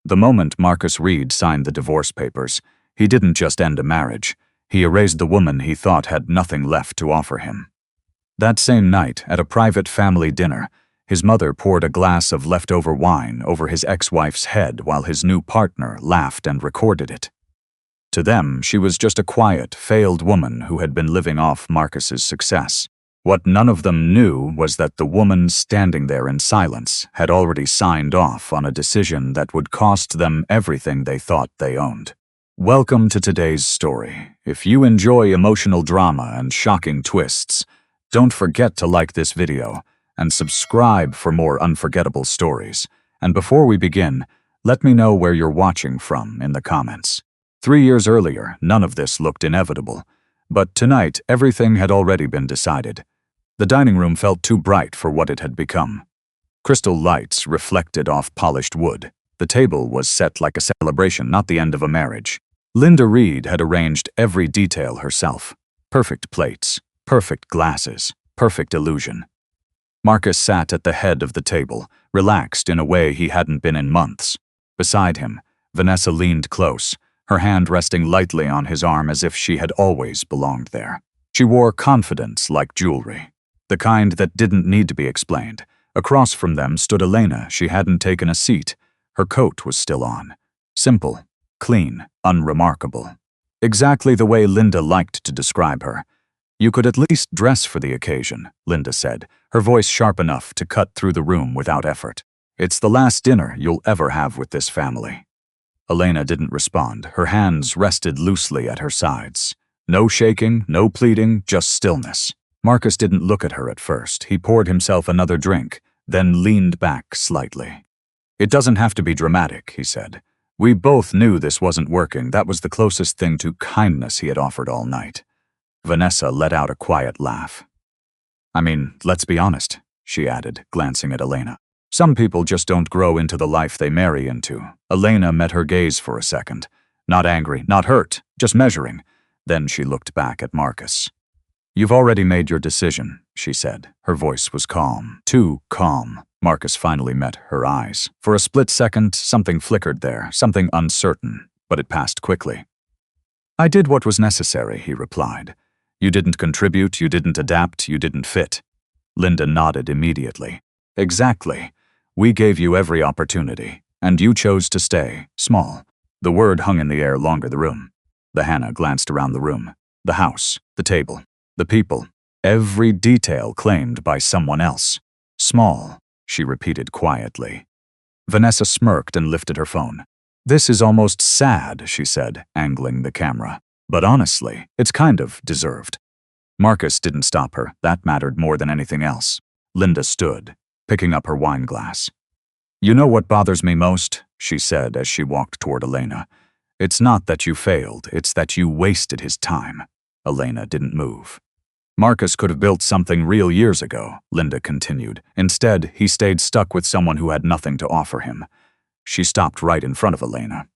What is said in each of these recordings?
The moment Marcus Reed signed the divorce papers, he didn't just end a marriage. He erased the woman he thought had nothing left to offer him. That same night, at a private family dinner, his mother poured a glass of leftover wine over his ex-wife's head while his new partner laughed and recorded it. To them, she was just a quiet, failed woman who had been living off Marcus's success. What none of them knew was that the woman standing there in silence had already signed off on a decision that would cost them everything they thought they owned. Welcome to today's story. If you enjoy emotional drama and shocking twists, don't forget to like this video and subscribe for more unforgettable stories. And before we begin, let me know where you're watching from in the comments. 3 years earlier, none of this looked inevitable. But tonight, everything had already been decided. The dining room felt too bright for what it had become. Crystal lights reflected off polished wood. The table was set like a celebration, not the end of a marriage. Linda Reed had arranged every detail herself. Perfect plates, perfect glasses, perfect illusion. Marcus sat at the head of the table, relaxed in a way he hadn't been in months. Beside him, Vanessa leaned close, her hand resting lightly on his arm as if she had always belonged there. She wore confidence like jewelry, the kind that didn't need to be explained. Across from them stood Elena. She hadn't taken a seat. Her coat was still on. Simple, clean, unremarkable. Exactly the way Linda liked to describe her. "You could at least dress for the occasion," Linda said, her voice sharp enough to cut through the room without effort. "It's the last dinner you'll ever have with this family." Elena didn't respond. Her hands rested loosely at her sides. No shaking, no pleading, just stillness. Marcus didn't look at her at first. He poured himself another drink, then leaned back slightly. "It doesn't have to be dramatic," he said. "We both knew this wasn't working. That was the closest thing to kindness he had offered all night." Vanessa let out a quiet laugh. "I mean, let's be honest," she added, glancing at Elena. "Some people just don't grow into the life they marry into." Elena met her gaze for a second. Not angry, not hurt, just measuring. Then she looked back at Marcus. "You've already made your decision," she said. Her voice was calm, too calm. Marcus finally met her eyes. For a split second, something flickered there, something uncertain, but it passed quickly. "I did what was necessary," he replied. "You didn't contribute, you didn't adapt, you didn't fit." Linda nodded immediately. "Exactly. We gave you every opportunity, and you chose to stay small." The word hung in the air longer the room. Hannah glanced around the room. The house, the table, the people, every detail claimed by someone else. "Small," she repeated quietly. Vanessa smirked and lifted her phone. "This is almost sad," she said, angling the camera. "But honestly, it's kind of deserved." Marcus didn't stop her. That mattered more than anything else. Linda stood, picking up her wine glass. "You know what bothers me most?" she said as she walked toward Elena. "It's not that you failed, it's that you wasted his time." Elena didn't move. "Marcus could have built something real years ago," Linda continued. "Instead, he stayed stuck with someone who had nothing to offer him." She stopped right in front of Elena.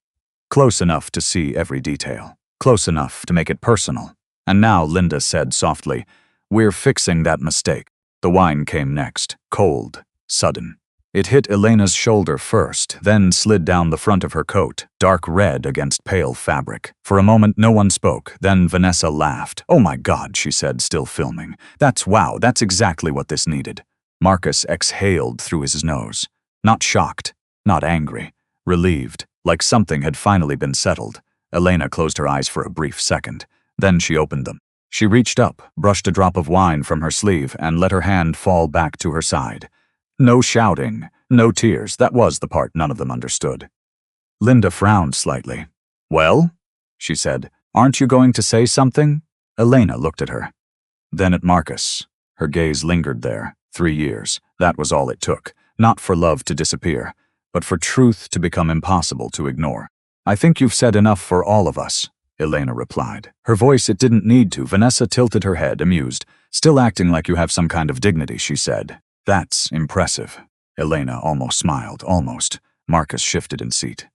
Close enough to see every detail. Close enough to make it personal. And now, Linda said softly, "We're fixing that mistake." The wine came next, cold, sudden. It hit Elena's shoulder first, then slid down the front of her coat, dark red against pale fabric. For a moment, no one spoke. Then Vanessa laughed. "Oh my God," she said, still filming. Wow, that's exactly what this needed." Marcus exhaled through his nose. Not shocked, not angry, relieved, like something had finally been settled. Elena closed her eyes for a brief second. Then she opened them. She reached up, brushed a drop of wine from her sleeve, and let her hand fall back to her side. No shouting, no tears. That was the part none of them understood. Linda frowned slightly. "Well?" she said. "Aren't you going to say something?" Elena looked at her. Then at Marcus. Her gaze lingered there. 3 years. That was all it took. Not for love to disappear, but for truth to become impossible to ignore. "I think you've said enough for all of us," Elena replied. Her voice, it didn't need to. Vanessa tilted her head, amused. "Still acting like you have some kind of dignity," she said. "That's impressive." Elena almost smiled, almost. Marcus shifted in seat.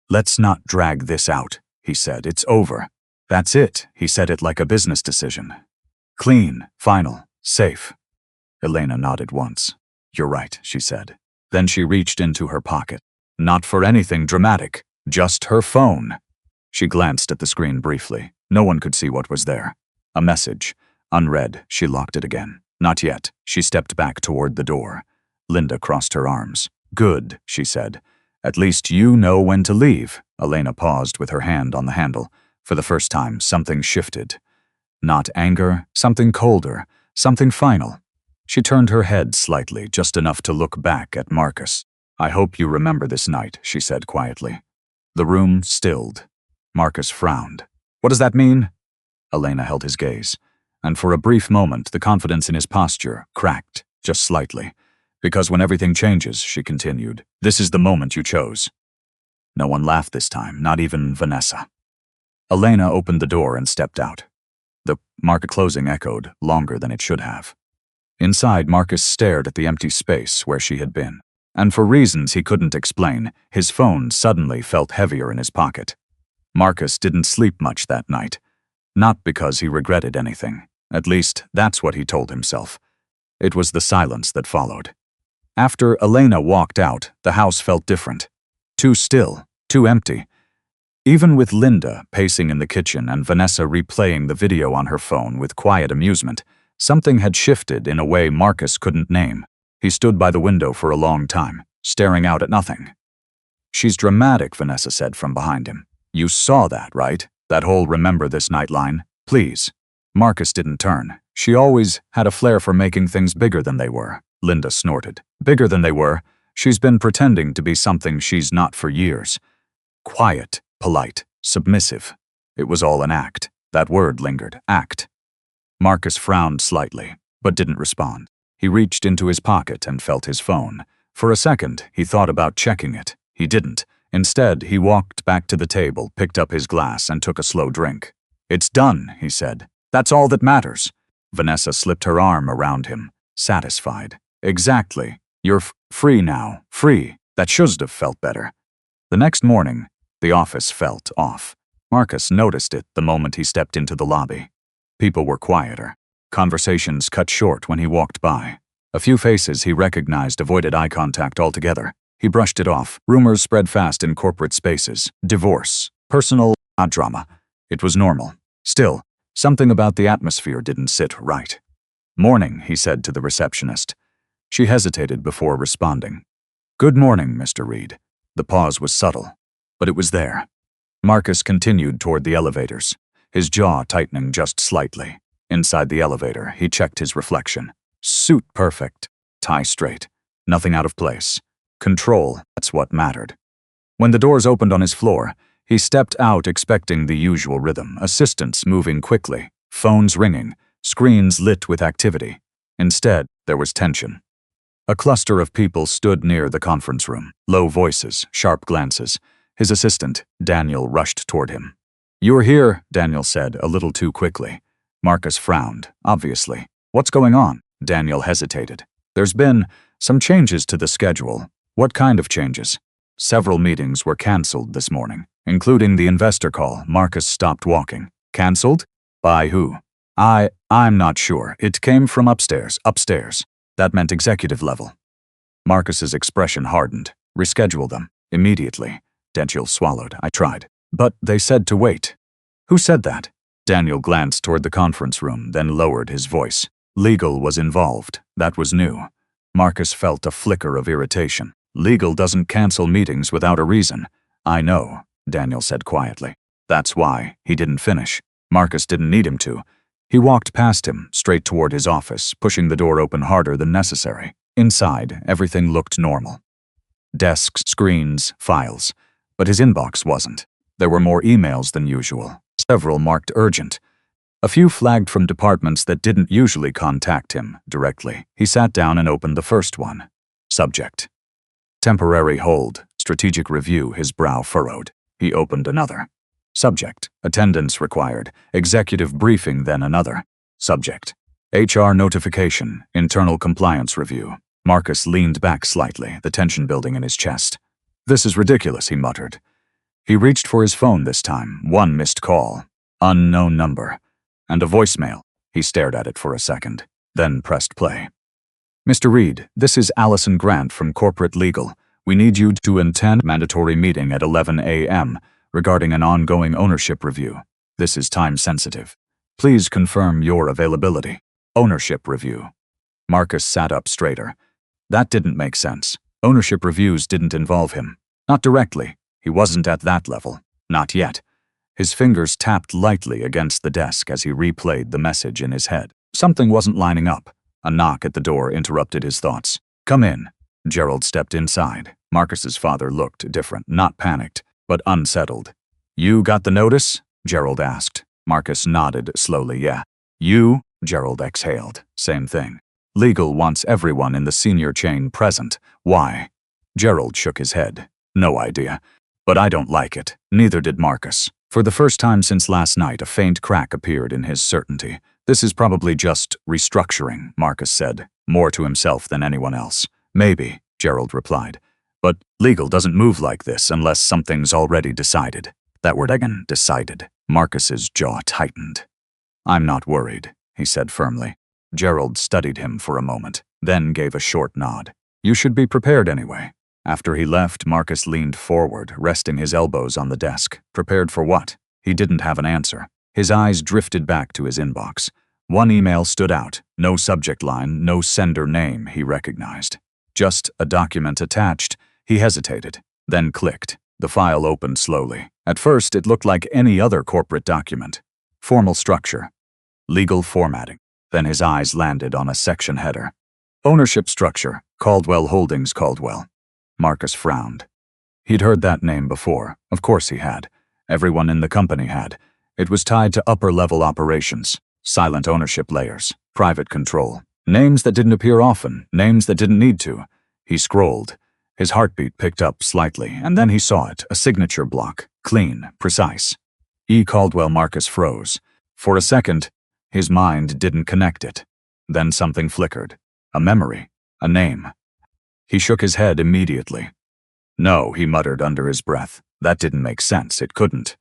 "Let's not drag this out," he said. "It's over." "That's it." He said it like a business decision. "Clean, final, safe." Elena nodded once. "You're right," she said. Then she reached into her pocket. Not for anything dramatic, just her phone. She glanced at the screen briefly. No one could see what was there. A message. Unread, she locked it again. Not yet. She stepped back toward the door. Linda crossed her arms. Good, she said. At least you know when to leave. Elena paused with her hand on the handle. For the first time, something shifted. Not anger, something colder, something final. She turned her head slightly, just enough to look back at Marcus. I hope you remember this night, she said quietly. The room stilled. Marcus frowned. What does that mean? Elena held his gaze, and for a brief moment the confidence in his posture cracked, just slightly. Because when everything changes, she continued, this is the moment you chose. No one laughed this time, not even Vanessa. Elena opened the door and stepped out. The market closing echoed, longer than it should have. Inside, Marcus stared at the empty space where she had been, and for reasons he couldn't explain, his phone suddenly felt heavier in his pocket. Marcus didn't sleep much that night. Not because he regretted anything. At least, that's what he told himself. It was the silence that followed. After Elena walked out, the house felt different. Too still, too empty. Even with Linda pacing in the kitchen and Vanessa replaying the video on her phone with quiet amusement, something had shifted in a way Marcus couldn't name. He stood by the window for a long time, staring out at nothing. She's dramatic, Vanessa said from behind him. You saw that, right? That whole remember this night line? Please. Marcus didn't turn. She always had a flair for making things bigger than they were. Linda snorted. Bigger than they were? She's been pretending to be something she's not for years. Quiet, polite, submissive. It was all an act. That word lingered. Act. Marcus frowned slightly, but didn't respond. He reached into his pocket and felt his phone. For a second, he thought about checking it. He didn't. Instead, he walked back to the table, picked up his glass, and took a slow drink. It's done, he said. That's all that matters. Vanessa slipped her arm around him, satisfied. Exactly. You're free now. Free. That should have felt better. The next morning, the office felt off. Marcus noticed it the moment he stepped into the lobby. People were quieter. Conversations cut short when he walked by. A few faces he recognized avoided eye contact altogether. He brushed it off. Rumors spread fast in corporate spaces. Divorce. Personal drama. It was normal. Still, something about the atmosphere didn't sit right. Morning, he said to the receptionist. She hesitated before responding. Good morning, Mr. Reed. The pause was subtle, but it was there. Marcus continued toward the elevators, his jaw tightening just slightly. Inside the elevator, he checked his reflection. Suit perfect. Tie straight. Nothing out of place. Control, that's what mattered. When the doors opened on his floor, he stepped out expecting the usual rhythm, assistants moving quickly, phones ringing, screens lit with activity. Instead, there was tension. A cluster of people stood near the conference room, low voices, sharp glances. His assistant, Daniel, rushed toward him. You're here, Daniel said, a little too quickly. Marcus frowned, obviously. What's going on? Daniel hesitated. There's been some changes to the schedule. What kind of changes? Several meetings were canceled this morning, including the investor call. Marcus stopped walking. Canceled? By who? I'm not sure. It came from upstairs. Upstairs. That meant executive level. Marcus's expression hardened. Reschedule them. Immediately. Daniel swallowed. I tried. But they said to wait. Who said that? Daniel glanced toward the conference room, then lowered his voice. Legal was involved. That was new. Marcus felt a flicker of irritation. Legal doesn't cancel meetings without a reason. I know, Daniel said quietly. That's why. He didn't finish. Marcus didn't need him to. He walked past him, straight toward his office, pushing the door open harder than necessary. Inside, everything looked normal. Desks, screens, files. But his inbox wasn't. There were more emails than usual, several marked urgent. A few flagged from departments that didn't usually contact him directly. He sat down and opened the first one. Subject. Temporary hold. Strategic review. His brow furrowed. He opened another. Subject. Attendance required. Executive briefing, then another. Subject. HR notification. Internal compliance review. Marcus leaned back slightly, the tension building in his chest. This is ridiculous, he muttered. He reached for his phone this time. One missed call. Unknown number. And a voicemail. He stared at it for a second, then pressed play. Mr. Reed, this is Allison Grant from Corporate Legal. We need you to attend mandatory meeting at 11 a.m. regarding an ongoing ownership review. This is time sensitive. Please confirm your availability. Ownership review. Marcus sat up straighter. That didn't make sense. Ownership reviews didn't involve him. Not directly. He wasn't at that level. Not yet. His fingers tapped lightly against the desk as he replayed the message in his head. Something wasn't lining up. A knock at the door interrupted his thoughts. Come in. Gerald stepped inside. Marcus's father looked different, not panicked, but unsettled. You got the notice? Gerald asked. Marcus nodded slowly. Yeah. You? Gerald exhaled. Same thing. Legal wants everyone in the senior chain present. Why? Gerald shook his head. No idea. But I don't like it. Neither did Marcus. For the first time since last night, a faint crack appeared in his certainty. This is probably just restructuring, Marcus said, more to himself than anyone else. Maybe, Gerald replied. But legal doesn't move like this unless something's already decided. That word again, decided. Marcus's jaw tightened. I'm not worried, he said firmly. Gerald studied him for a moment, then gave a short nod. You should be prepared anyway. After he left, Marcus leaned forward, resting his elbows on the desk. Prepared for what? He didn't have an answer. His eyes drifted back to his inbox. One email stood out. No subject line, no sender name he recognized. Just a document attached. He hesitated, then clicked. The file opened slowly. At first, it looked like any other corporate document. Formal structure. Legal formatting. Then his eyes landed on a section header. Ownership structure. Caldwell Holdings Caldwell. Marcus frowned. He'd heard that name before. Of course he had. Everyone in the company had. It was tied to upper-level operations, silent ownership layers, private control. Names that didn't appear often, names that didn't need to. He scrolled. His heartbeat picked up slightly, and then he saw it, a signature block, clean, precise. E. Caldwell. Marcus froze. For a second, his mind didn't connect it. Then something flickered. A memory, a name. He shook his head immediately. No, he muttered under his breath. That didn't make sense. It couldn't.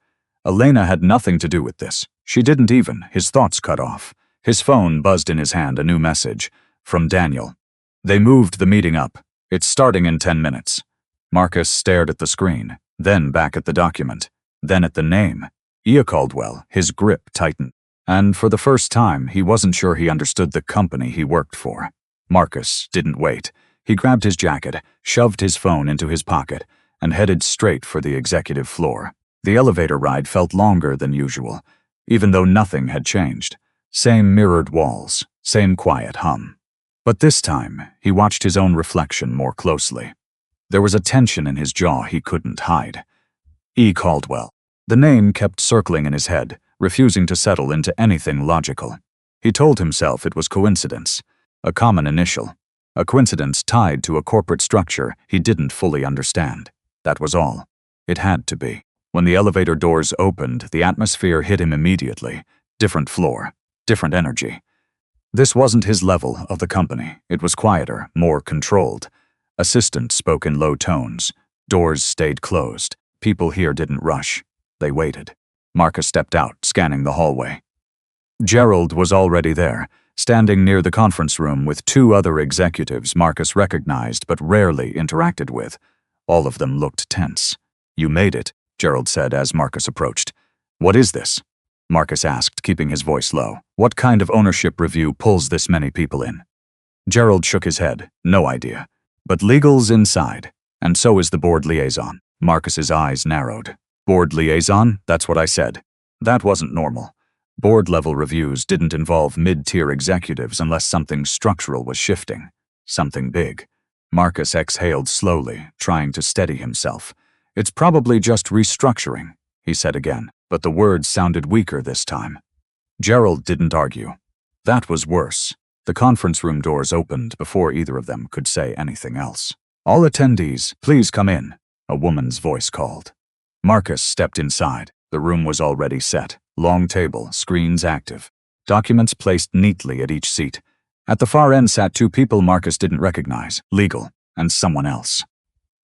Elena had nothing to do with this. She didn't even. His thoughts cut off. His phone buzzed in his hand, a new message. From Daniel. They moved the meeting up. It's starting in 10 minutes. Marcus stared at the screen, then back at the document, then at the name. Ia Caldwell. His grip tightened. And for the first time, he wasn't sure he understood the company he worked for. Marcus didn't wait. He grabbed his jacket, shoved his phone into his pocket, and headed straight for the executive floor. The elevator ride felt longer than usual, even though nothing had changed. Same mirrored walls, same quiet hum. But this time, he watched his own reflection more closely. There was a tension in his jaw he couldn't hide. E. Caldwell. The name kept circling in his head, refusing to settle into anything logical. He told himself it was coincidence, a common initial. A coincidence tied to a corporate structure he didn't fully understand. That was all. It had to be. When the elevator doors opened, the atmosphere hit him immediately. Different floor, different energy. This wasn't his level of the company. It was quieter, more controlled. Assistants spoke in low tones. Doors stayed closed. People here didn't rush. They waited. Marcus stepped out, scanning the hallway. Gerald was already there, standing near the conference room with two other executives Marcus recognized but rarely interacted with. All of them looked tense. You made it, Gerald said as Marcus approached. What is this? Marcus asked, keeping his voice low. What kind of ownership review pulls this many people in? Gerald shook his head. No idea. But legal's inside, and so is the board liaison. Marcus's eyes narrowed. Board liaison? That's what I said. That wasn't normal. Board-level reviews didn't involve mid-tier executives unless something structural was shifting. Something big. Marcus exhaled slowly, trying to steady himself. It's probably just restructuring, he said again, but the words sounded weaker this time. Gerald didn't argue. That was worse. The conference room doors opened before either of them could say anything else. All attendees, please come in, a woman's voice called. Marcus stepped inside. The room was already set. Long table, screens active. Documents placed neatly at each seat. At the far end sat two people Marcus didn't recognize, legal, and someone else.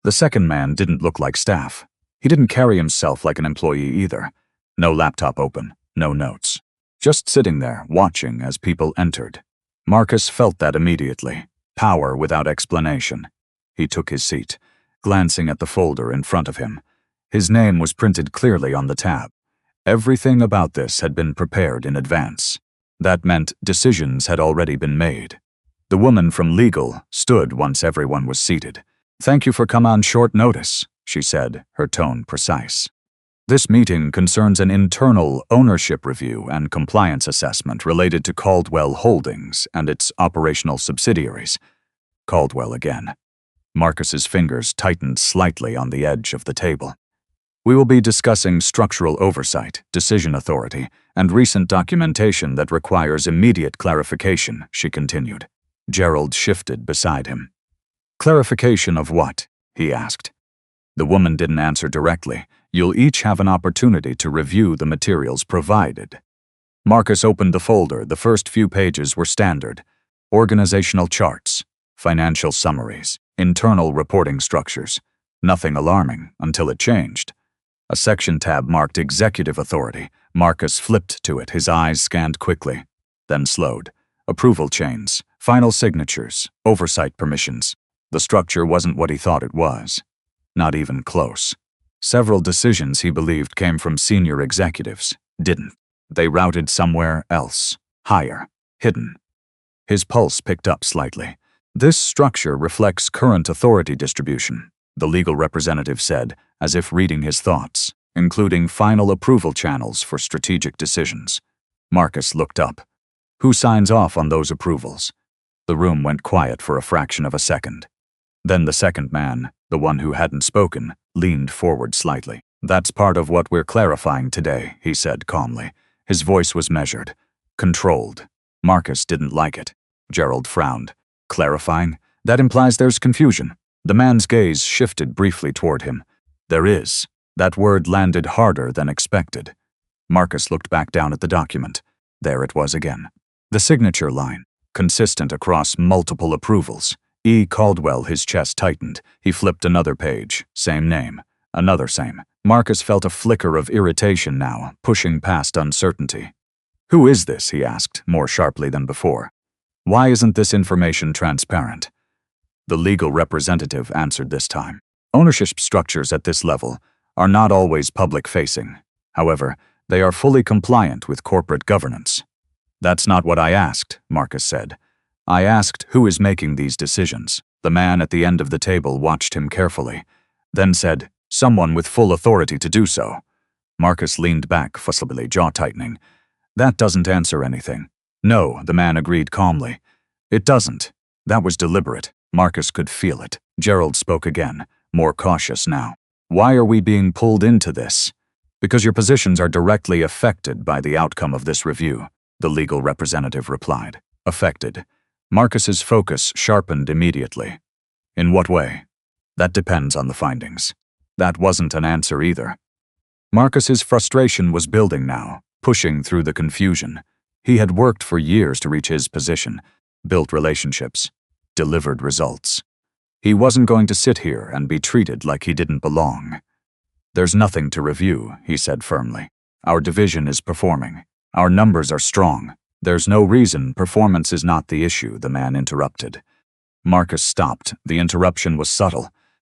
The second man didn't look like staff. He didn't carry himself like an employee either. No laptop open, no notes. Just sitting there, watching as people entered. Marcus felt that immediately. Power without explanation. He took his seat. glancing at the folder in front of him. His name was printed clearly on the tab. Everything about this had been prepared in advance. That meant decisions had already been made. The woman from legal stood once everyone was seated. "Thank you for coming on short notice," she said, her tone precise. "This meeting concerns an internal ownership review and compliance assessment related to Caldwell Holdings and its operational subsidiaries." Caldwell again. Marcus's fingers tightened slightly on the edge of the table. "We will be discussing structural oversight, decision authority, and recent documentation that requires immediate clarification," she continued. Gerald shifted beside him. "Clarification of what?" he asked. The woman didn't answer directly. "You'll each have an opportunity to review the materials provided." Marcus opened the folder. The first few pages were standard. Organizational charts, financial summaries, internal reporting structures. Nothing alarming until it changed. A section tab marked Executive Authority. Marcus flipped to it, his eyes scanned quickly, then slowed. Approval chains, final signatures, oversight permissions. The structure wasn't what he thought it was. Not even close. Several decisions he believed came from senior executives didn't. They routed somewhere else, higher, hidden. His pulse picked up slightly. "This structure reflects current authority distribution," the legal representative said, as if reading his thoughts, "including final approval channels for strategic decisions." Marcus looked up. "Who signs off on those approvals?" The room went quiet for a fraction of a second. Then the second man, the one who hadn't spoken, leaned forward slightly. "That's part of what we're clarifying today," he said calmly. His voice was measured, controlled. Marcus didn't like it. Gerald frowned. "Clarifying? That implies there's confusion." The man's gaze shifted briefly toward him. "There is." That word landed harder than expected. Marcus looked back down at the document. There it was again. The signature line, consistent across multiple approvals. E. Caldwell, his chest tightened. He flipped another page. Same name. Another same. Marcus felt a flicker of irritation now, pushing past uncertainty. "Who is this?" he asked, more sharply than before. "Why isn't this information transparent?" The legal representative answered this time. "Ownership structures at this level are not always public-facing. However, they are fully compliant with corporate governance." "That's not what I asked," Marcus said. "I asked who is making these decisions." The man at the end of the table watched him carefully, then said, "Someone with full authority to do so." Marcus leaned back, fussily, jaw tightening. "That doesn't answer anything." "No," the man agreed calmly. "It doesn't." That was deliberate. Marcus could feel it. Gerald spoke again, more cautious now. "Why are we being pulled into this?" "Because your positions are directly affected by the outcome of this review," the legal representative replied. "Affected." Marcus's focus sharpened immediately. "In what way?" "That depends on the findings." That wasn't an answer either. Marcus's frustration was building now, pushing through the confusion. He had worked for years to reach his position, built relationships, delivered results. He wasn't going to sit here and be treated like he didn't belong. "There's nothing to review," he said firmly. "Our division is performing. Our numbers are strong. There's no reason performance is not the issue," the man interrupted. Marcus stopped. The interruption was subtle,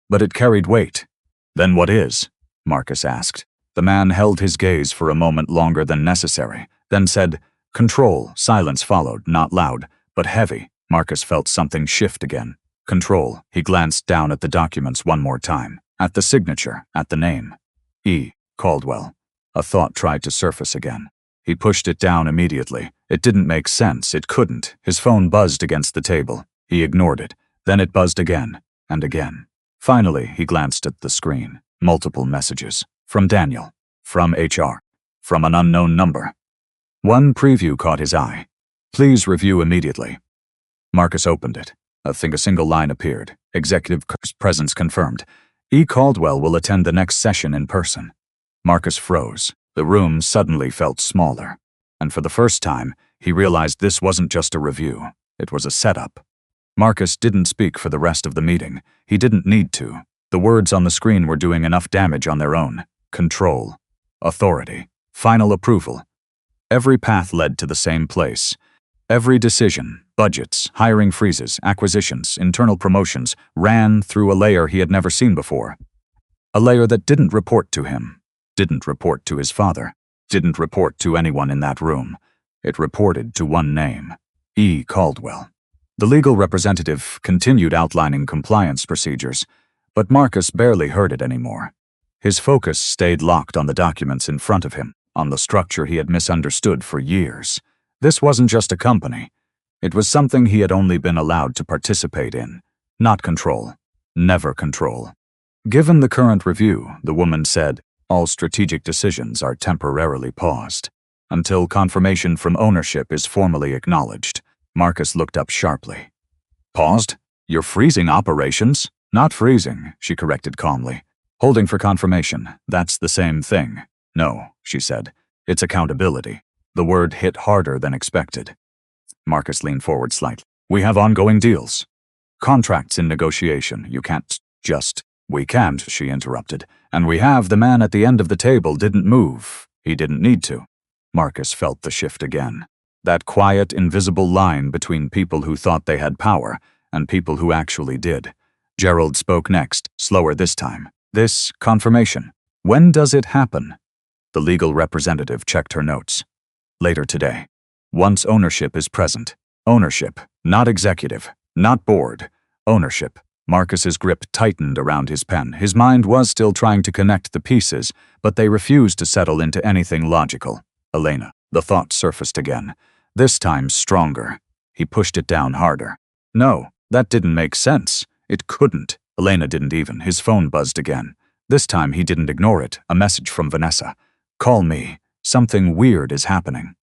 but it carried weight. "Then what is?" Marcus asked. The man held his gaze for a moment longer than necessary, then said, "Control." Silence followed, not loud, but heavy. Marcus felt something shift again. Control. He glanced down at the documents one more time, at the signature, at the name. E. Caldwell. A thought tried to surface again. He pushed it down immediately. It didn't make sense. It couldn't. His phone buzzed against the table. He ignored it. Then it buzzed again, and again. Finally, he glanced at the screen. Multiple messages. From Daniel. From HR. From an unknown number. One preview caught his eye. "Please review immediately." Marcus opened it. A single line appeared. "Executive presence confirmed. E. Caldwell will attend the next session in person." Marcus froze. The room suddenly felt smaller. And for the first time, he realized this wasn't just a review. It was a setup. Marcus didn't speak for the rest of the meeting. He didn't need to. The words on the screen were doing enough damage on their own. Control. Authority. Final approval. Every path led to the same place. Every decision, budgets, hiring freezes, acquisitions, internal promotions, ran through a layer he had never seen before. A layer that didn't report to him, didn't report to his father, didn't report to anyone in that room. It reported to one name, E. Caldwell. The legal representative continued outlining compliance procedures, but Marcus barely heard it anymore. His focus stayed locked on the documents in front of him, on the structure he had misunderstood for years. This wasn't just a company. It was something he had only been allowed to participate in, not control, never control. Given the current review, the woman said, all strategic decisions are temporarily paused until confirmation from ownership is formally acknowledged. Marcus looked up sharply. Paused? You're freezing operations? Not freezing, she corrected calmly. Holding for confirmation, that's the same thing. No, she said. It's accountability. The word hit harder than expected. Marcus leaned forward slightly. We have ongoing deals. Contracts in negotiation. You can't just... We can't, she interrupted. And we have the man at the end of the table didn't move. He didn't need to. Marcus felt the shift again. That quiet, invisible line between people who thought they had power and people who actually did. Gerald spoke next, slower this time. This confirmation. When does it happen? The legal representative checked her notes. Later today. Once ownership is present. Ownership, not executive, not board. Ownership. Marcus's grip tightened around his pen. His mind was still trying to connect the pieces, but they refused to settle into anything logical. Elena. The thought surfaced again. This time stronger. He pushed it down harder. No, that didn't make sense. It couldn't. Elena didn't even. His phone buzzed again. This time he didn't ignore it. A message from Vanessa. Call me. Something weird is happening.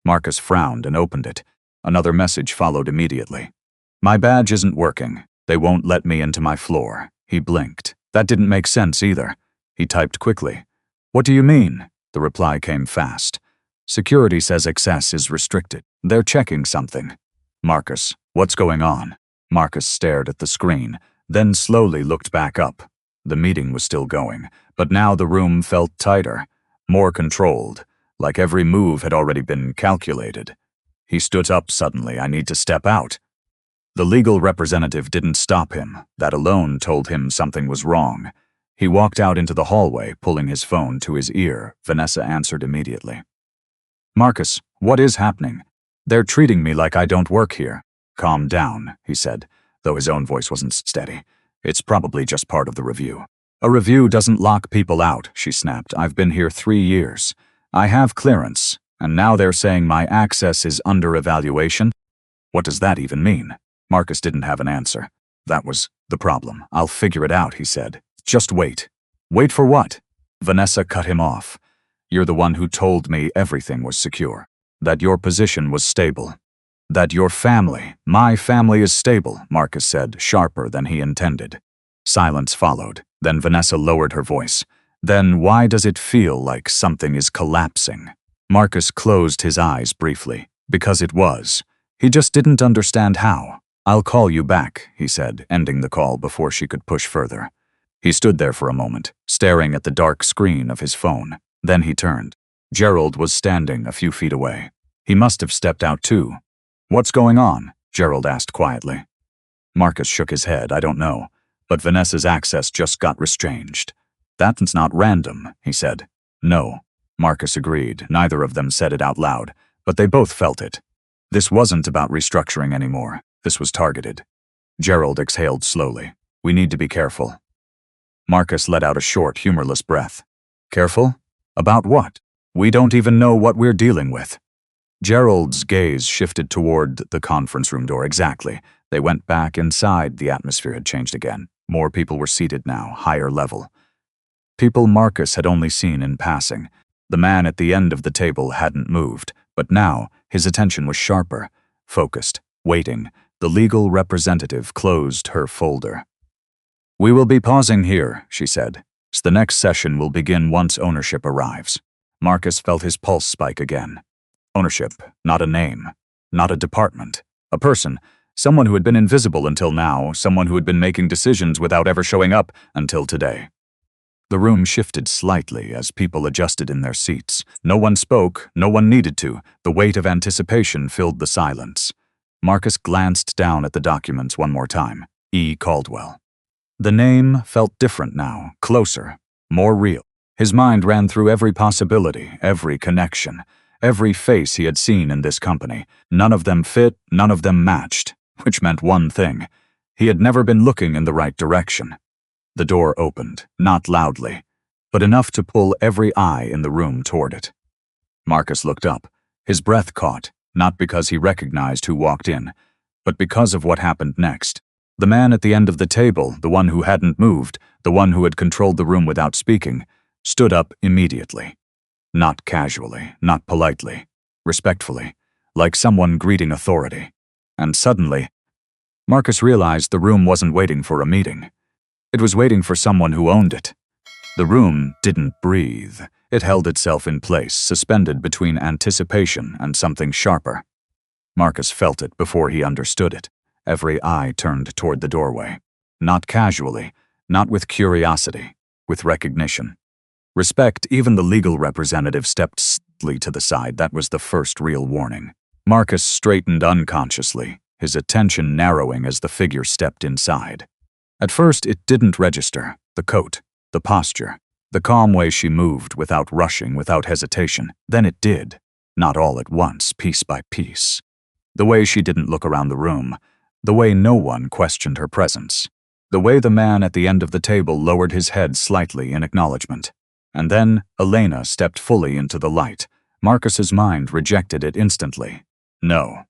Marcus frowned and opened it. Another message followed immediately. My badge isn't working. They won't let me into my floor. He blinked. That didn't make sense either. He typed quickly. What do you mean? The reply came fast. Security says access is restricted. They're checking something. Marcus, what's going on? Marcus stared at the screen, then slowly looked back up. The meeting was still going, but now the room felt tighter, more controlled, like every move had already been calculated. He stood up suddenly. I need to step out. The legal representative didn't stop him. That alone told him something was wrong. He walked out into the hallway, pulling his phone to his ear. Vanessa answered immediately. Marcus, what is happening? They're treating me like I don't work here. Calm down, he said, though his own voice wasn't steady. It's probably just part of the review. A review doesn't lock people out, she snapped. I've been here 3 years. I have clearance, and now they're saying my access is under evaluation? What does that even mean? Marcus didn't have an answer. That was the problem. I'll figure it out, he said. Just wait. Wait for what? Vanessa cut him off. You're the one who told me everything was secure. That your position was stable. That your family, my family is stable, Marcus said, sharper than he intended. Silence followed. Then Vanessa lowered her voice. Then why does it feel like something is collapsing? Marcus closed his eyes briefly. Because it was. He just didn't understand how. I'll call you back, he said, ending the call before she could push further. He stood there for a moment, staring at the dark screen of his phone. Then he turned. Gerald was standing a few feet away. He must have stepped out too. What's going on? Gerald asked quietly. Marcus shook his head. I don't know, but Vanessa's access just got restrained. That's not random, he said. No, Marcus agreed. Neither of them said it out loud, but they both felt it. This wasn't about restructuring anymore. This was targeted. Gerald exhaled slowly. We need to be careful. Marcus let out a short, humorless breath. Careful? About what? We don't even know what we're dealing with. Gerald's gaze shifted toward the conference room door. Exactly. They went back inside. The atmosphere had changed again. More people were seated now, higher level. People Marcus had only seen in passing. The man at the end of the table hadn't moved, but now his attention was sharper, focused, waiting. The legal representative closed her folder. We will be pausing here, she said. The next session will begin once ownership arrives. Marcus felt his pulse spike again. Ownership, not a name, not a department, a person, someone who had been invisible until now, someone who had been making decisions without ever showing up until today. The room shifted slightly as people adjusted in their seats. No one spoke, no one needed to. The weight of anticipation filled the silence. Marcus glanced down at the documents one more time. E. Caldwell. The name felt different now, closer, more real. His mind ran through every possibility, every connection, every face he had seen in this company. None of them fit, none of them matched, which meant one thing. He had never been looking in the right direction. The door opened, not loudly, but enough to pull every eye in the room toward it. Marcus looked up, his breath caught, not because he recognized who walked in, but because of what happened next. The man at the end of the table, the one who hadn't moved, the one who had controlled the room without speaking, stood up immediately. Not casually, not politely, respectfully, like someone greeting authority. And suddenly, Marcus realized the room wasn't waiting for a meeting. It was waiting for someone who owned it. The room didn't breathe. It held itself in place, suspended between anticipation and something sharper. Marcus felt it before he understood it. Every eye turned toward the doorway. Not casually, not with curiosity, with recognition. Respect. Even the legal representative stepped slightly to the side. That was the first real warning. Marcus straightened unconsciously, his attention narrowing as the figure stepped inside. At first, it didn't register. The coat, the posture, the calm way she moved without rushing, without hesitation. Then it did. Not all at once, piece by piece. The way she didn't look around the room. The way no one questioned her presence. The way the man at the end of the table lowered his head slightly in acknowledgement. And then Elena stepped fully into the light. Marcus's mind rejected it instantly. No,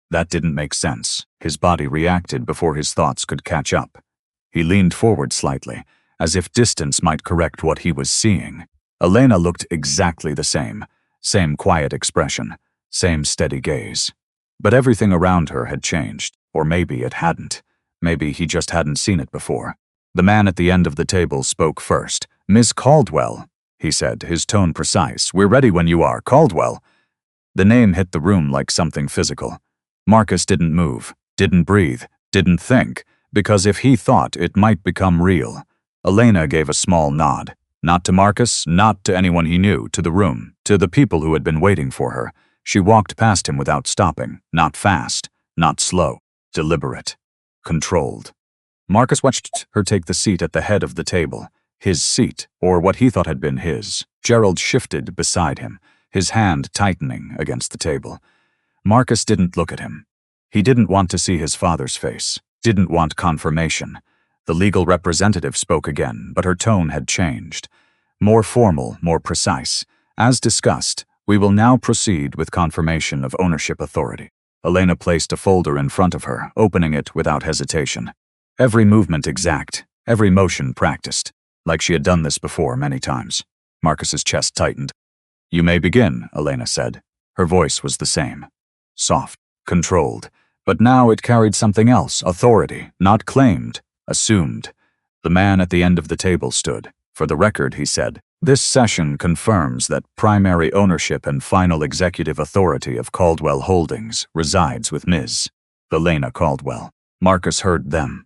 that didn't make sense. His body reacted before his thoughts could catch up. He leaned forward slightly, as if distance might correct what he was seeing. Elena looked exactly the same quiet expression, same steady gaze. But everything around her had changed, or maybe it hadn't. Maybe he just hadn't seen it before. The man at the end of the table spoke first. "Miss Caldwell," he said, his tone precise. "We're ready when you are, Caldwell." The name hit the room like something physical. Marcus didn't move, didn't breathe, didn't think, because if he thought, it might become real. Elena gave a small nod. Not to Marcus, not to anyone he knew, to the room, to the people who had been waiting for her. She walked past him without stopping, not fast, not slow, deliberate, controlled. Marcus watched her take the seat at the head of the table, his seat, or what he thought had been his. Gerald shifted beside him, his hand tightening against the table. Marcus didn't look at him. He didn't want to see his father's face, didn't want confirmation. The legal representative spoke again, but her tone had changed. More formal, more precise. "As discussed, we will now proceed with confirmation of ownership authority." Elena placed a folder in front of her, opening it without hesitation. Every movement exact, every motion practiced, like she had done this before many times. Marcus's chest tightened. "You may begin," Elena said. Her voice was the same. Soft, controlled. But now it carried something else, authority, not claimed, assumed. The man at the end of the table stood. "For the record," he said, "this session confirms that primary ownership and final executive authority of Caldwell Holdings resides with Ms. Elena Caldwell." Marcus heard them.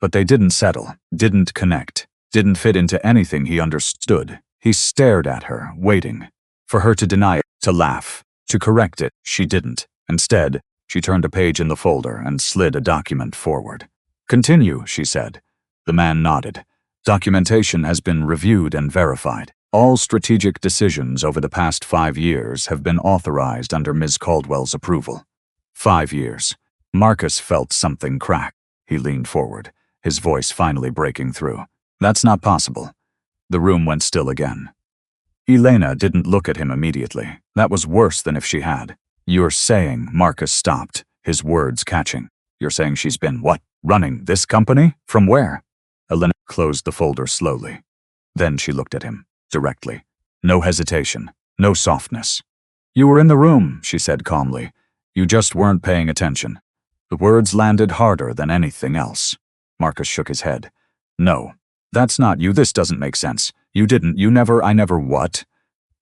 But they didn't settle, didn't connect, didn't fit into anything he understood. He stared at her, waiting. For her to deny it, to laugh, to correct it. She didn't. Instead, she turned a page in the folder and slid a document forward. "Continue," she said. The man nodded. "Documentation has been reviewed and verified. All strategic decisions over the past 5 years have been authorized under Ms. Caldwell's approval." 5 years. Marcus felt something crack. He leaned forward, his voice finally breaking through. "That's not possible." The room went still again. Elena didn't look at him immediately. That was worse than if she had. "You're saying," Marcus stopped, his words catching. "You're saying she's been, what, running this company? From where?" Elena closed the folder slowly. Then she looked at him, directly. No hesitation, no softness. "You were in the room," she said calmly. "You just weren't paying attention." The words landed harder than anything else. Marcus shook his head. "No, that's not you. This doesn't make sense. You didn't, you never, I never what?"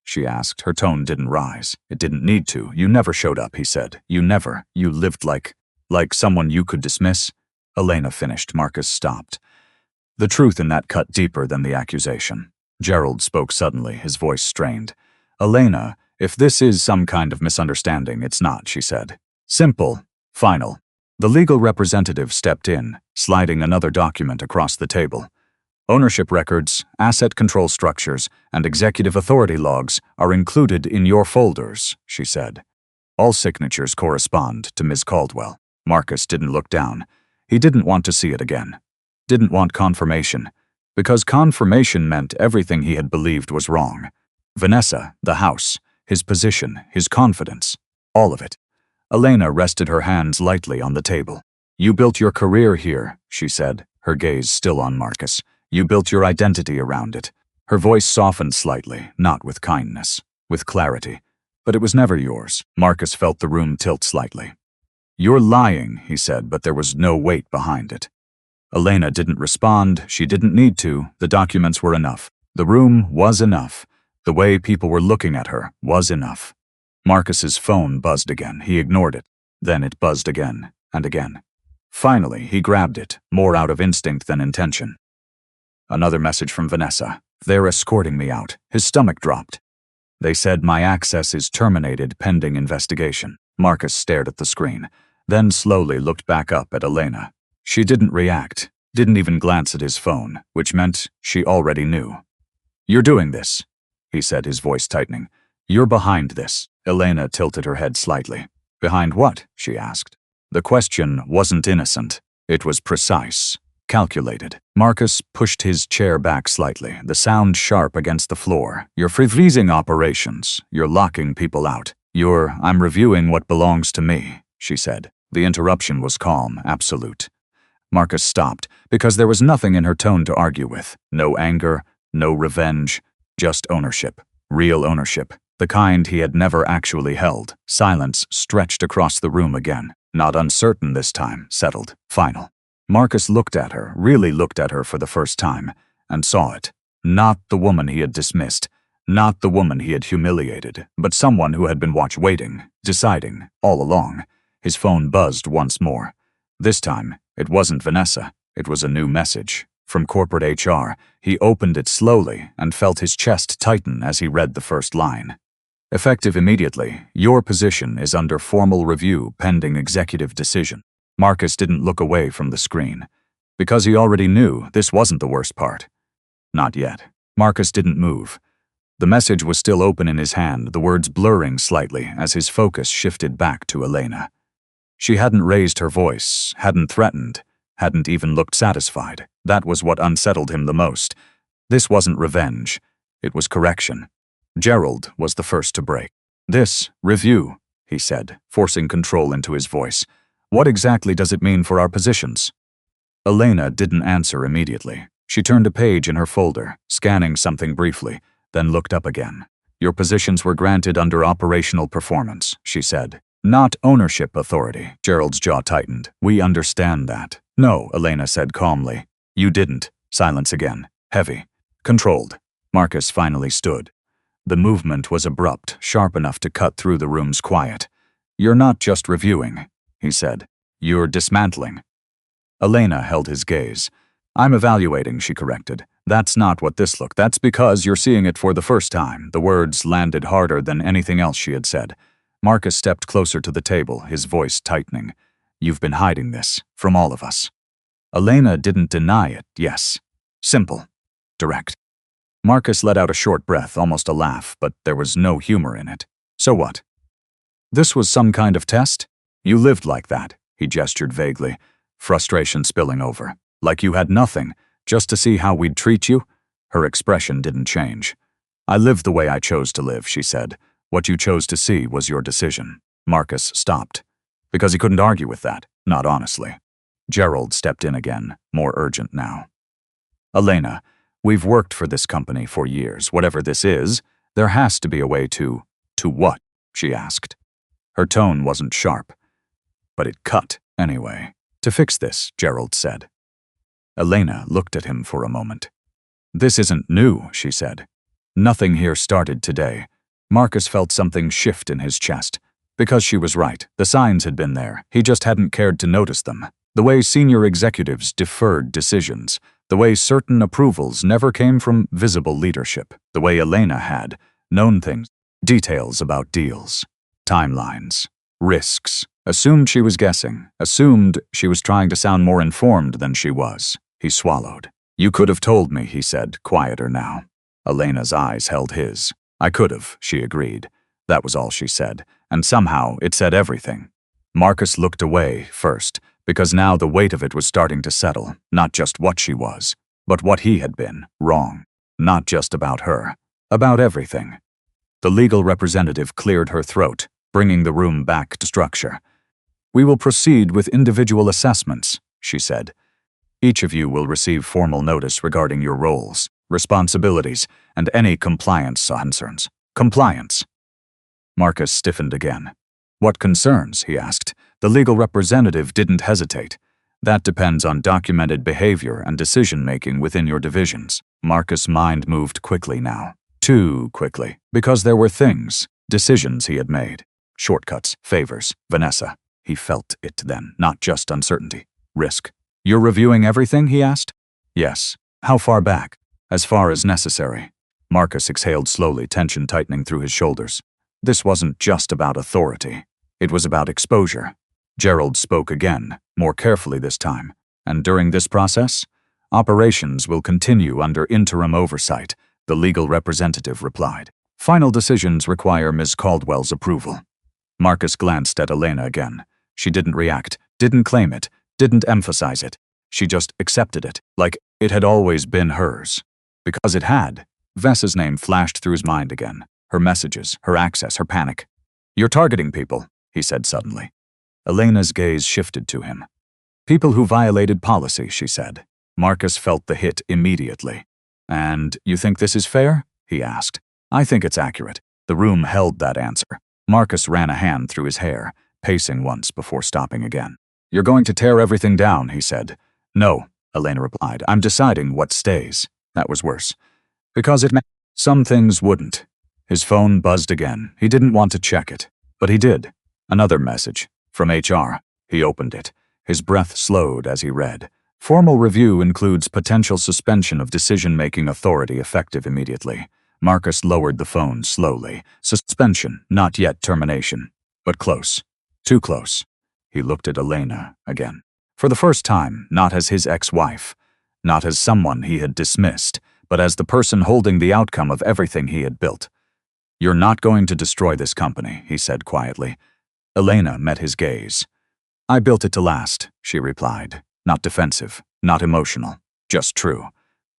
She asked. Her tone didn't rise. It didn't need to. "You never showed up," he said. "You never. You lived like someone you could dismiss." Elena finished. Marcus stopped. The truth in that cut deeper than the accusation. Gerald spoke suddenly, his voice strained. Elena, if this is some kind of misunderstanding, it's not, she said. Simple. Final. The legal representative stepped in, sliding another document across the table. Ownership records, asset control structures, and executive authority logs are included in your folders, she said. All signatures correspond to Ms. Caldwell. Marcus didn't look down. He didn't want to see it again. Didn't want confirmation. Because confirmation meant everything he had believed was wrong. Vanessa, the house, his position, his confidence, all of it. Elena rested her hands lightly on the table. You built your career here, she said, her gaze still on Marcus. You built your identity around it. Her voice softened slightly, not with kindness, with clarity. But it was never yours. Marcus felt the room tilt slightly. You're lying, he said, but there was no weight behind it. Elena didn't respond. She didn't need to. The documents were enough. The room was enough. The way people were looking at her was enough. Marcus's phone buzzed again. He ignored it. Then it buzzed again and again. Finally, he grabbed it, more out of instinct than intention. Another message from Vanessa. They're escorting me out. His stomach dropped. They said my access is terminated pending investigation. Marcus stared at the screen, then slowly looked back up at Elena. She didn't react, didn't even glance at his phone, which meant she already knew. You're doing this, he said, his voice tightening. You're behind this. Elena tilted her head slightly. Behind what? She asked. The question wasn't innocent. It was precise. Calculated. Marcus pushed his chair back slightly, the sound sharp against the floor. You're freezing operations. You're locking people out. I'm reviewing what belongs to me, she said. The interruption was calm, absolute. Marcus stopped, because there was nothing in her tone to argue with. No anger, no revenge, just ownership. Real ownership. The kind he had never actually held. Silence stretched across the room again. Not uncertain this time, settled, final. Marcus looked at her, really looked at her for the first time, and saw it. Not the woman he had dismissed, not the woman he had humiliated, but someone who had been waiting, deciding, all along. His phone buzzed once more. This time, it wasn't Vanessa. It was a new message. From corporate HR, he opened it slowly and felt his chest tighten as he read the first line. Effective immediately, your position is under formal review pending executive decision. Marcus didn't look away from the screen. Because he already knew this wasn't the worst part. Not yet. Marcus didn't move. The message was still open in his hand, the words blurring slightly as his focus shifted back to Elena. She hadn't raised her voice, hadn't threatened, hadn't even looked satisfied. That was what unsettled him the most. This wasn't revenge. It was correction. Gerald was the first to break. This review, he said, forcing control into his voice. What exactly does it mean for our positions? Elena didn't answer immediately. She turned a page in her folder, scanning something briefly, then looked up again. Your positions were granted under operational performance, she said. Not ownership authority. Gerald's jaw tightened. We understand that. No, Elena said calmly. You didn't. Silence again. Heavy. Controlled. Marcus finally stood. The movement was abrupt, sharp enough to cut through the room's quiet. You're not just reviewing, he said. You're dismantling. Elena held his gaze. I'm evaluating, she corrected. That's not what this looked. That's because you're seeing it for the first time. The words landed harder than anything else she had said. Marcus stepped closer to the table, his voice tightening. You've been hiding this from all of us. Elena didn't deny it, yes. Simple. Direct. Marcus let out a short breath, almost a laugh, but there was no humor in it. So what? This was some kind of test? You lived like that, he gestured vaguely, frustration spilling over. Like you had nothing, just to see how we'd treat you? Her expression didn't change. I lived the way I chose to live, she said. What you chose to see was your decision. Marcus stopped. Because he couldn't argue with that, not honestly. Gerald stepped in again, more urgent now. Elena, we've worked for this company for years. Whatever this is, there has to be a way to… To what? She asked. Her tone wasn't sharp. But it cut, anyway. To fix this, Gerald said. Elena looked at him for a moment. This isn't new, she said. Nothing here started today. Marcus felt something shift in his chest. Because she was right, the signs had been there. He just hadn't cared to notice them. The way senior executives deferred decisions, The way certain approvals never came from visible leadership. The way Elena had known things, details about deals, timelines, risks. Assumed she was guessing. Assumed she was trying to sound more informed than she was. He swallowed. "You could have told me," he said, quieter now. Elena's eyes held his. "I could have," she agreed. That was all she said, and somehow it said everything. Marcus looked away first, because now the weight of it was starting to settle, not just what she was, but what he had been, wrong. Not just about her, about everything. The legal representative cleared her throat, bringing the room back to structure. "We will proceed with individual assessments," she said. "Each of you will receive formal notice regarding your roles, responsibilities, and any compliance concerns." Compliance. Marcus stiffened again. "What concerns?" he asked. The legal representative didn't hesitate. "That depends on documented behavior and decision-making within your divisions." Marcus' mind moved quickly now. Too quickly. Because there were things, decisions he had made. Shortcuts, favors, Vanessa. He felt it then, not just uncertainty. Risk. "You're reviewing everything?" he asked. "Yes." "How far back?" "As far as necessary." Marcus exhaled slowly, tension tightening through his shoulders. This wasn't just about authority. It was about exposure. Gerald spoke again, more carefully this time. "And during this process, operations will continue under interim oversight," the legal representative replied. "Final decisions require Ms. Caldwell's approval." Marcus glanced at Elena again. She didn't react, didn't claim it, didn't emphasize it. She just accepted it, like it had always been hers. Because it had. Vessa's name flashed through his mind again. Her messages, her access, her panic. "You're targeting people," he said suddenly. Elena's gaze shifted to him. "People who violated policy," she said. Marcus felt the hit immediately. "And you think this is fair?" he asked. "I think it's accurate." The room held that answer. Marcus ran a hand through his hair, pacing once before stopping again. "You're going to tear everything down," he said. "No," Elena replied. "I'm deciding what stays." That was worse. Because it meant some things wouldn't. His phone buzzed again. He didn't want to check it, but he did. Another message. From HR. He opened it. His breath slowed as he read. "Formal review includes potential suspension of decision-making authority effective immediately." Marcus lowered the phone slowly. Suspension, not yet termination. But close. Too close. He looked at Elena again. For the first time, not as his ex-wife. Not as someone he had dismissed, but as the person holding the outcome of everything he had built. "You're not going to destroy this company," he said quietly. Elena met his gaze. "I built it to last," she replied. Not defensive, not emotional, just true.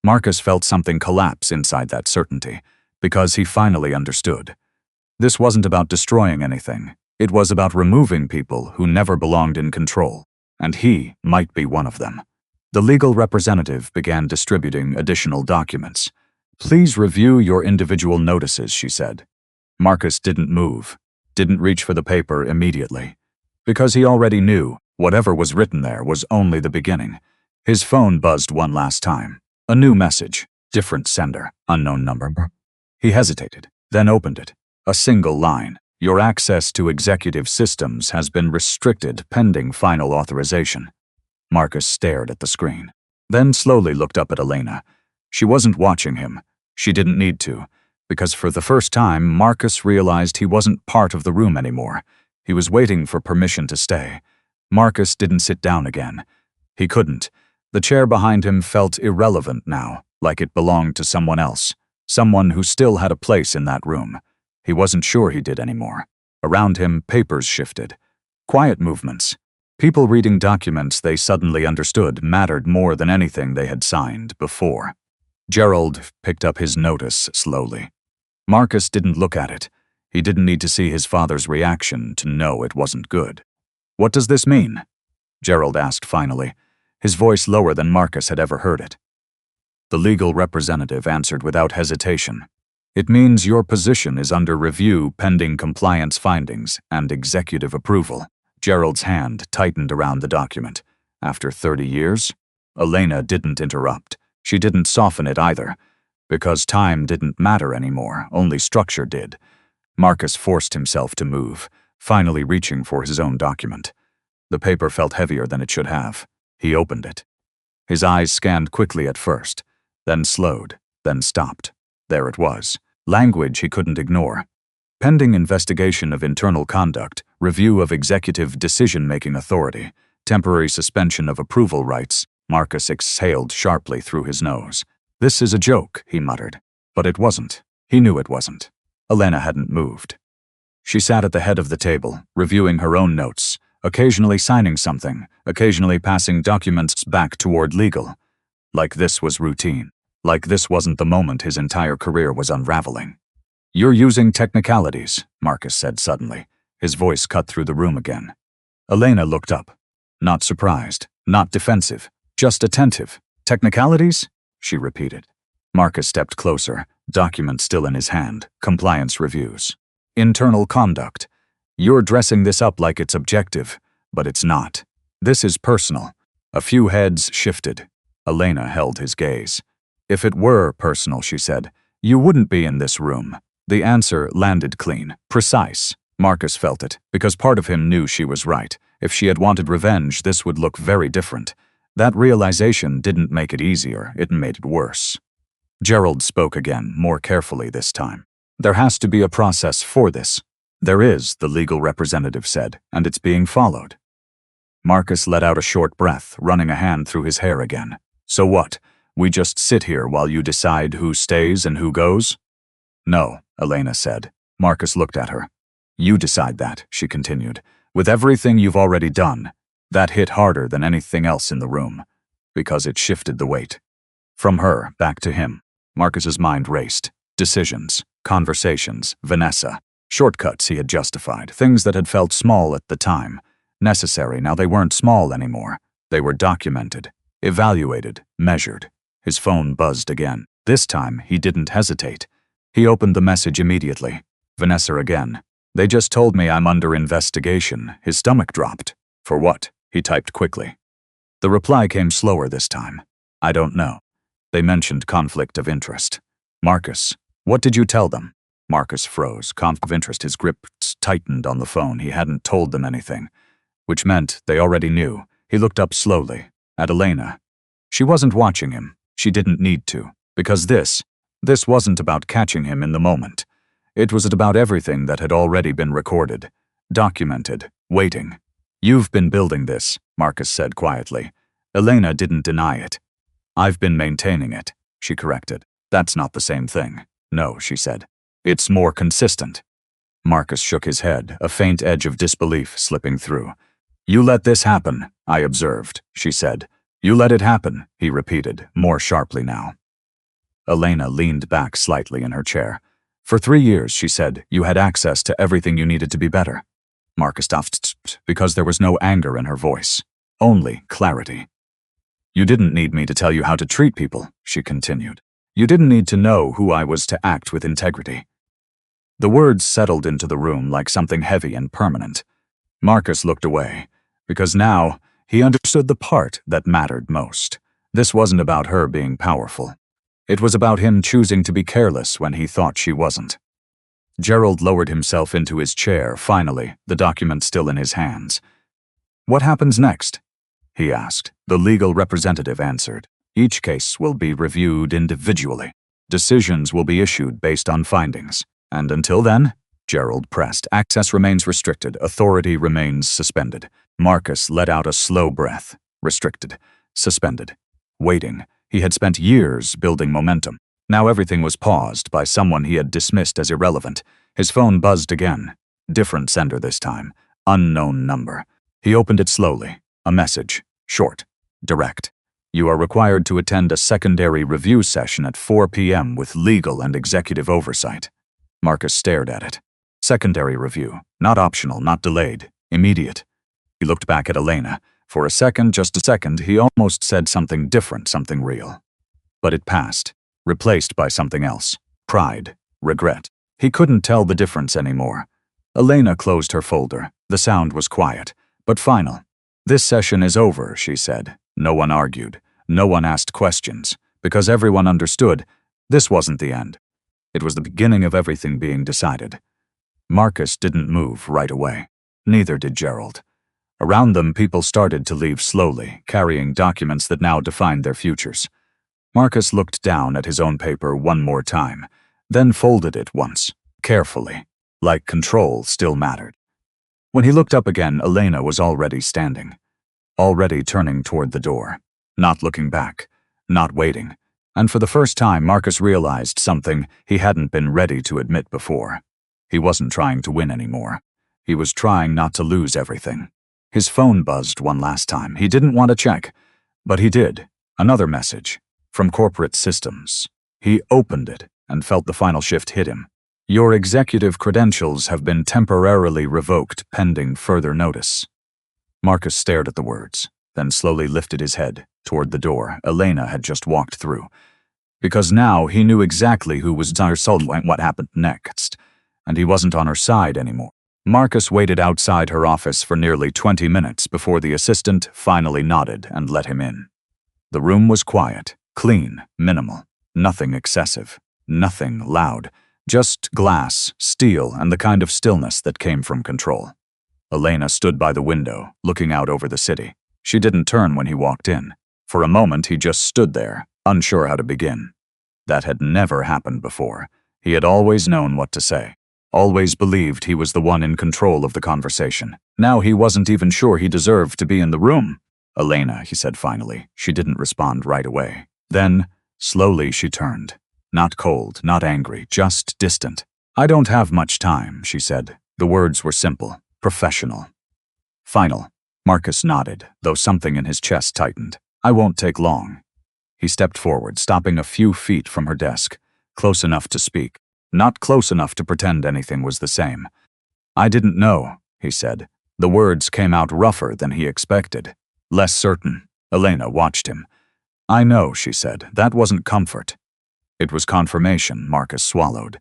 Marcus felt something collapse inside that certainty, because he finally understood. This wasn't about destroying anything. It was about removing people who never belonged in control, and he might be one of them. The legal representative began distributing additional documents. "Please review your individual notices," she said. Marcus didn't move, didn't reach for the paper immediately, because he already knew whatever was written there was only the beginning. His phone buzzed one last time. A new message, different sender, unknown number. He hesitated, then opened it. A single line. "Your access to executive systems has been restricted pending final authorization." Marcus stared at the screen, then slowly looked up at Elena. She wasn't watching him. She didn't need to, because for the first time, Marcus realized he wasn't part of the room anymore. He was waiting for permission to stay. Marcus didn't sit down again. He couldn't. The chair behind him felt irrelevant now, like it belonged to someone else, someone who still had a place in that room. He wasn't sure he did anymore. Around him, papers shifted. Quiet movements. People reading documents they suddenly understood mattered more than anything they had signed before. Gerald picked up his notice slowly. Marcus didn't look at it. He didn't need to see his father's reaction to know it wasn't good. "What does this mean?" Gerald asked finally, his voice lower than Marcus had ever heard it. The legal representative answered without hesitation. "It means your position is under review pending compliance findings and executive approval." Gerald's hand tightened around the document. After 30 years? Elena didn't interrupt. She didn't soften it either. Because time didn't matter anymore, only structure did. Marcus forced himself to move, finally reaching for his own document. The paper felt heavier than it should have. He opened it. His eyes scanned quickly at first, then slowed, then stopped. There it was. Language he couldn't ignore. Pending investigation of internal conduct, review of executive decision-making authority, temporary suspension of approval rights. Marcus exhaled sharply through his nose. This is a joke, he muttered. But it wasn't. He knew it wasn't. Elena hadn't moved. She sat at the head of the table, reviewing her own notes, occasionally signing something, occasionally passing documents back toward legal. Like this was routine. Like this wasn't the moment his entire career was unraveling. "You're using technicalities," Marcus said suddenly. His voice cut through the room again. Elena looked up. Not surprised, not defensive, just attentive. "Technicalities?" she repeated. Marcus stepped closer, document still in his hand, compliance reviews. "Internal conduct. You're dressing this up like it's objective, but it's not. This is personal." A few heads shifted. Elena held his gaze. "If it were personal," she said, "you wouldn't be in this room." The answer landed clean, precise. Marcus felt it, because part of him knew she was right. If she had wanted revenge, this would look very different. That realization didn't make it easier, it made it worse. Gerald spoke again, more carefully this time. "There has to be a process for this." "There is," the legal representative said, "and it's being followed." Marcus let out a short breath, running a hand through his hair again. "So what? We just sit here while you decide who stays and who goes?" "No," Elena said. Marcus looked at her. "You decide that," she continued. "With everything you've already done." That hit harder than anything else in the room, because it shifted the weight. From her, back to him. Marcus's mind raced. Decisions, conversations, Vanessa. Shortcuts he had justified, things that had felt small at the time. Necessary, now they weren't small anymore. They were documented, evaluated, measured. His phone buzzed again. This time, he didn't hesitate. He opened the message immediately. Vanessa again. "They just told me I'm under investigation." His stomach dropped. "For what?" he typed quickly. The reply came slower this time. "I don't know. They mentioned conflict of interest." "Marcus, what did you tell them?" Marcus froze. Conflict of interest. His grip tightened on the phone. He hadn't told them anything. Which meant they already knew. He looked up slowly, at Elena. She wasn't watching him. She didn't need to. Because this wasn't about catching him in the moment. It was about everything that had already been recorded, documented, waiting. "You've been building this," Marcus said quietly. Elena didn't deny it. "I've been maintaining it," she corrected. "That's not the same thing." "No," she said. "It's more consistent." Marcus shook his head, a faint edge of disbelief slipping through. "You let this happen," I observed, she said. "You let it happen," he repeated, more sharply now. Elena leaned back slightly in her chair. "For 3 years," she said, "you had access to everything you needed to be better." Marcus stopped because there was no anger in her voice, only clarity. "You didn't need me to tell you how to treat people," she continued. "You didn't need to know who I was to act with integrity." The words settled into the room like something heavy and permanent. Marcus looked away, because now he understood the part that mattered most. This wasn't about her being powerful. It was about him choosing to be careless when he thought she wasn't. Gerald lowered himself into his chair, finally, the document still in his hands. "What happens next?" he asked. The legal representative answered. "Each case will be reviewed individually. Decisions will be issued based on findings. And until then," Gerald pressed, "access remains restricted, authority remains suspended." Marcus let out a slow breath. Restricted. Suspended. Waiting. He had spent years building momentum. Now everything was paused by someone he had dismissed as irrelevant. His phone buzzed again. Different sender this time. Unknown number. He opened it slowly. A message. Short. Direct. "You are required to attend a secondary review session at 4 p.m. with legal and executive oversight." Marcus stared at it. Secondary review. Not optional, not delayed. Immediate. He looked back at Elena. For a second, just a second, he almost said something different, something real. But it passed. Replaced by something else. Pride. Regret. He couldn't tell the difference anymore. Elena closed her folder. The sound was quiet, but final. "This session is over," she said. No one argued. No one asked questions, because everyone understood this wasn't the end. It was the beginning of everything being decided. Marcus didn't move right away. Neither did Gerald. Around them, people started to leave slowly, carrying documents that now defined their futures. Marcus looked down at his own paper one more time, then folded it once, carefully, like control still mattered. When he looked up again, Elena was already standing, already turning toward the door, not looking back, not waiting. And for the first time, Marcus realized something he hadn't been ready to admit before. He wasn't trying to win anymore. He was trying not to lose everything. His phone buzzed one last time. He didn't want to check, but he did. Another message, from corporate systems. He opened it and felt the final shift hit him. Your executive credentials have been temporarily revoked pending further notice. Marcus stared at the words, then slowly lifted his head toward the door Elena had just walked through. Because now he knew exactly who was her soul and what happened next, and he wasn't on her side anymore. Marcus waited outside her office for nearly 20 minutes before the assistant finally nodded and let him in. The room was quiet, clean, minimal, nothing excessive, nothing loud, just glass, steel, and the kind of stillness that came from control. Elena stood by the window, looking out over the city. She didn't turn when he walked in. For a moment, he just stood there, unsure how to begin. That had never happened before. He had always known what to say, always believed he was the one in control of the conversation. Now he wasn't even sure he deserved to be in the room. Elena, he said finally. She didn't respond right away. Then, slowly she turned. Not cold, not angry, just distant. I don't have much time, she said. The words were simple, professional. Final. Marcus nodded, though something in his chest tightened. I won't take long. He stepped forward, stopping a few feet from her desk, close enough to speak, not close enough to pretend anything was the same. I didn't know, he said. The words came out rougher than he expected, less certain. Elena watched him. I know, she said. That wasn't comfort. It was confirmation, Marcus swallowed.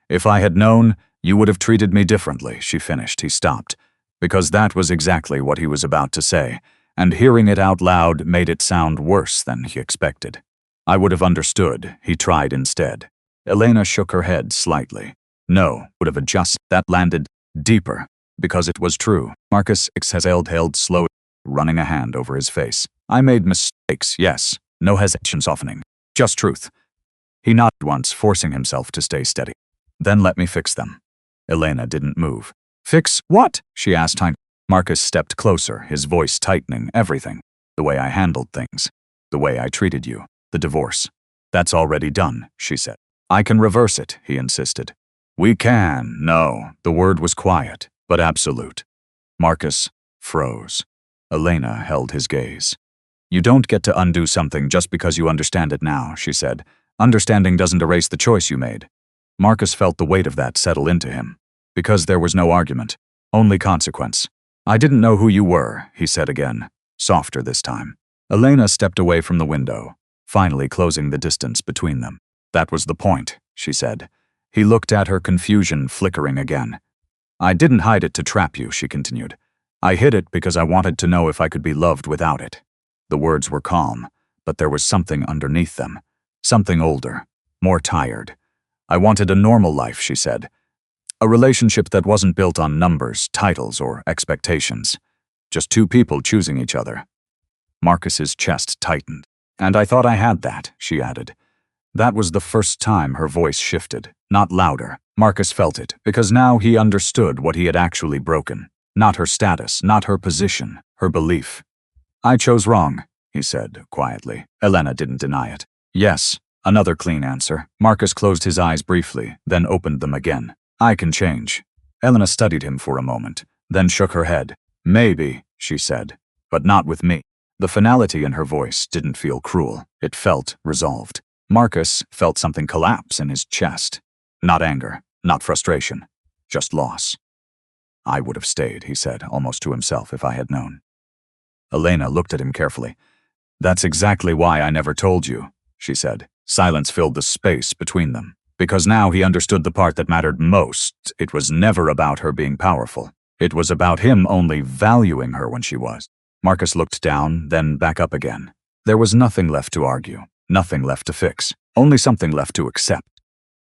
If I had known, you would have treated me differently, she finished. He stopped, because that was exactly what he was about to say, and hearing it out loud made it sound worse than he expected. I would have understood, he tried instead. Elena shook her head slightly. No, would have adjusted. That landed deeper, because it was true. Marcus held slowly, running a hand over his face. I made mistakes, yes. No hesitation, softening. Just truth. He nodded once, forcing himself to stay steady. Then let me fix them. Elena didn't move. Fix what? She asked. Marcus stepped closer, his voice tightening. Everything. The way I handled things. The way I treated you. The divorce. That's already done, she said. I can reverse it, he insisted. We can. No. The word was quiet, but absolute. Marcus froze. Elena held his gaze. You don't get to undo something just because you understand it now, she said. Understanding doesn't erase the choice you made. Marcus felt the weight of that settle into him. Because there was no argument, only consequence. I didn't know who you were, he said again, softer this time. Elena stepped away from the window, finally closing the distance between them. That was the point, she said. He looked at her, confusion flickering again. I didn't hide it to trap you, she continued. I hid it because I wanted to know if I could be loved without it. The words were calm, but there was something underneath them. Something older, more tired. I wanted a normal life, she said. A relationship that wasn't built on numbers, titles, or expectations. Just two people choosing each other. Marcus's chest tightened. And I thought I had that, she added. That was the first time her voice shifted, not louder. Marcus felt it, because now he understood what he had actually broken. Not her status, not her position, her belief. I chose wrong, he said quietly. Elena didn't deny it. Yes, another clean answer. Marcus closed his eyes briefly, then opened them again. I can change. Elena studied him for a moment, then shook her head. Maybe, she said, but not with me. The finality in her voice didn't feel cruel. It felt resolved. Marcus felt something collapse in his chest. Not anger, not frustration, just loss. I would have stayed, he said, almost to himself, if I had known. Elena looked at him carefully. That's exactly why I never told you, she said. Silence filled the space between them. Because now he understood the part that mattered most. It was never about her being powerful. It was about him only valuing her when she was. Marcus looked down, then back up again. There was nothing left to argue, nothing left to fix, only something left to accept.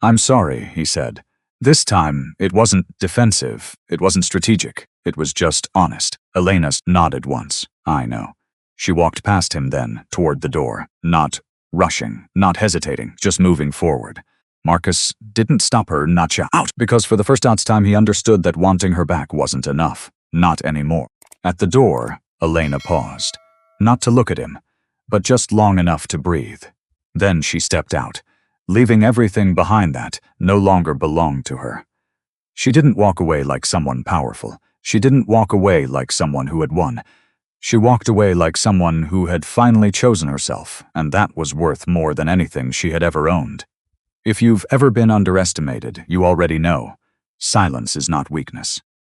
I'm sorry, he said. This time, it wasn't defensive, it wasn't strategic. It was just honest. Elena nodded once. I know. She walked past him then, toward the door, not rushing, not hesitating, just moving forward. Marcus didn't stop her, not shout out, because for the first time he understood that wanting her back wasn't enough. Not anymore. At the door, Elena paused. Not to look at him, but just long enough to breathe. Then she stepped out, leaving everything behind that no longer belonged to her. She didn't walk away like someone powerful. She didn't walk away like someone who had won. She walked away like someone who had finally chosen herself, and that was worth more than anything she had ever owned. If you've ever been underestimated, you already know. Silence is not weakness.